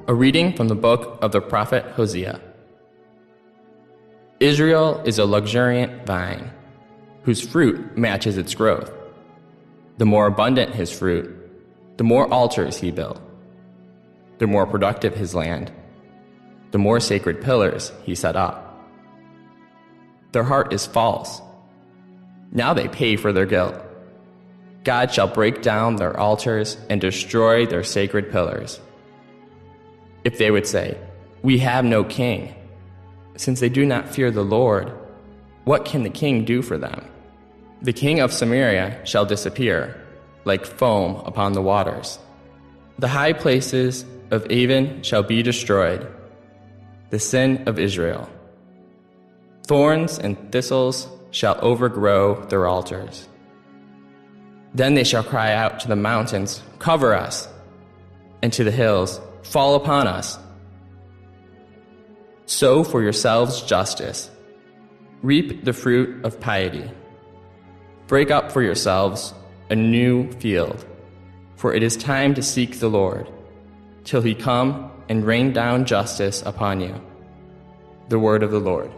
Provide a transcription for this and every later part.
A reading from the book of the prophet Hosea. Israel is a luxuriant vine, whose fruit matches its growth. The more abundant his fruit, the more altars he built. The more productive his land, the more sacred pillars he set up. Their heart is false. Now they pay for their guilt. God shall break down their altars and destroy their sacred pillars. If they would say, "We have no king," since they do not fear the Lord, what can the king do for them? The king of Samaria shall disappear, like foam upon the waters. The high places of Avon shall be destroyed, the sin of Israel. Thorns and thistles shall overgrow their altars. Then they shall cry out to the mountains, "Cover us," and to the hills, "Fall upon us." Sow for yourselves justice. Reap the fruit of piety. Break up for yourselves a new field, for it is time to seek the Lord, till he come and rain down justice upon you. The word of the Lord.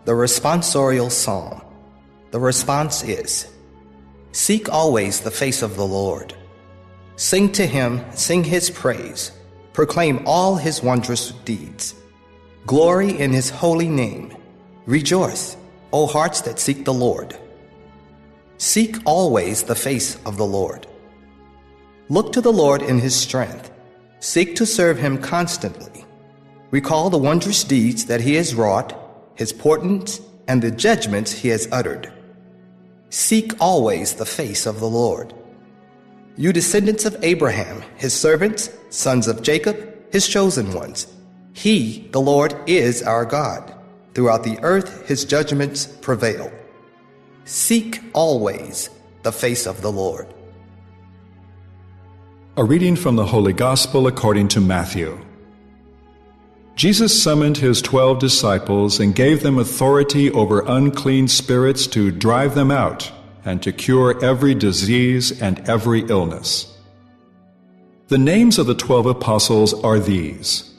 The responsorial psalm. The response is, "Seek always the face of the Lord. Sing to him, sing his praise. Proclaim all his wondrous deeds. Glory in his holy name. Rejoice, O hearts that seek the Lord. Seek always the face of the Lord. Look to the Lord in his strength. Seek to serve him constantly. Recall the wondrous deeds that he has wrought, his portents, and the judgments he has uttered. Seek always the face of the Lord. You descendants of Abraham, his servants, sons of Jacob, his chosen ones. He, the Lord, is our God. Throughout the earth his judgments prevail. Seek always the face of the Lord. A reading from the Holy Gospel according to Matthew. Jesus summoned his 12 disciples and gave them authority over unclean spirits to drive them out and to cure every disease and every illness. The names of the 12 apostles are these.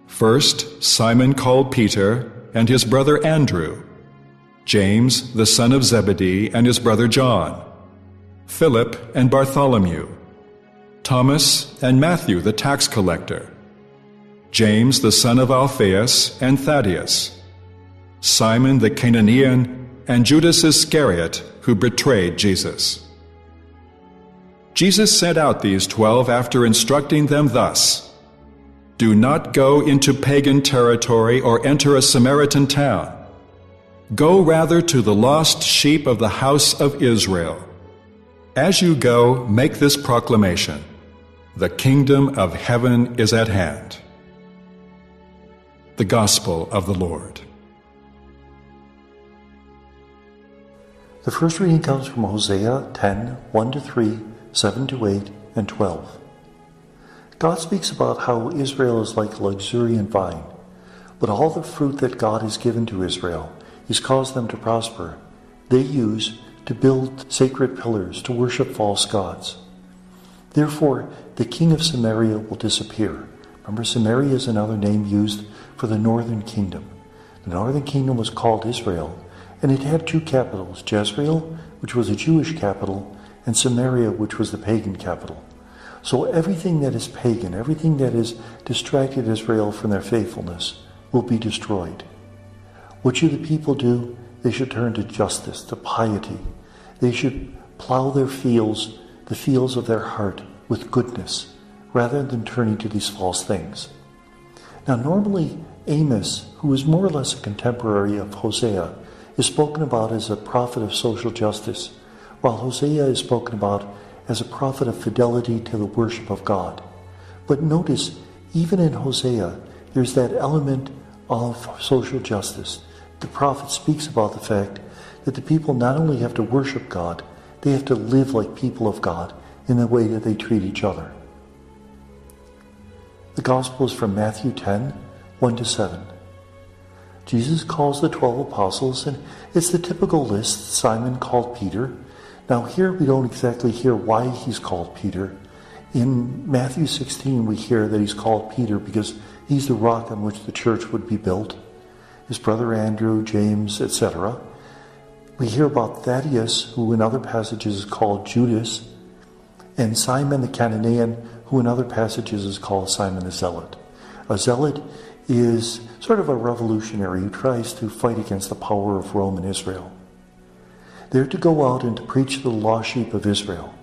First, Simon called Peter and his brother Andrew, James the son of Zebedee and his brother John, Philip and Bartholomew, Thomas and Matthew the tax collector, James the son of Alphaeus and Thaddeus, Simon the Cananean, and Judas Iscariot, who betrayed Jesus. Jesus sent out these 12 after instructing them thus: "Do not go into pagan territory or enter a Samaritan town. Go rather to the lost sheep of the house of Israel. As you go, make this proclamation: the kingdom of heaven is at hand." The Gospel of the Lord. The first reading comes from Hosea 10, 1-3, 7-8, and 12. God speaks about how Israel is like a luxuriant vine, but all the fruit that God has given to Israel, he's caused them to prosper, they use to build sacred pillars, to worship false gods. Therefore, the king of Samaria will disappear. Remember, Samaria is another name used for the northern kingdom. The northern kingdom was called Israel, and it had two capitals, Jezreel, which was a Jewish capital, and Samaria, which was the pagan capital. So everything that is pagan, everything that has distracted Israel from their faithfulness, will be destroyed. What should the people do? They should turn to justice, to piety. They should plow their fields, the fields of their heart, with goodness, rather than turning to these false things. Now normally, Amos, who is more or less a contemporary of Hosea, is spoken about as a prophet of social justice, while Hosea is spoken about as a prophet of fidelity to the worship of God. But notice, even in Hosea, there's that element of social justice. The prophet speaks about the fact that the people not only have to worship God, they have to live like people of God in the way that they treat each other. The Gospel is from Matthew 10, 1-7. Jesus calls the 12 apostles, and it's the typical list. Simon called Peter. Now here we don't exactly hear why he's called Peter. In Matthew 16, we hear that he's called Peter because he's the rock on which the church would be built. His brother Andrew, James, etc. We hear about Thaddeus, who in other passages is called Judas, and Simon the Cananean, who in other passages is called Simon the Zealot. A zealot is sort of a revolutionary who tries to fight against the power of Rome and Israel. They're to go out and to preach to the lost sheep of Israel.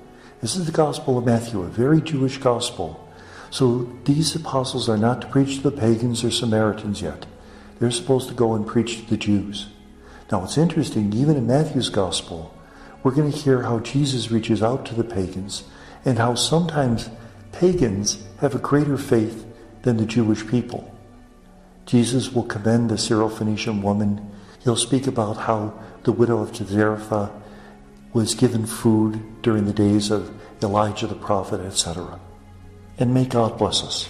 This is the Gospel of Matthew, a very Jewish gospel. So these apostles are not to preach to the pagans or Samaritans yet. They're supposed to go and preach to the Jews. Now it's interesting, even in Matthew's gospel, we're going to hear how Jesus reaches out to the pagans and how sometimes pagans have a greater faith than the Jewish people. Jesus will commend the Syrophoenician woman. He'll speak about how the widow of Zarephath was given food during the days of Elijah the prophet, etc. And may God bless us.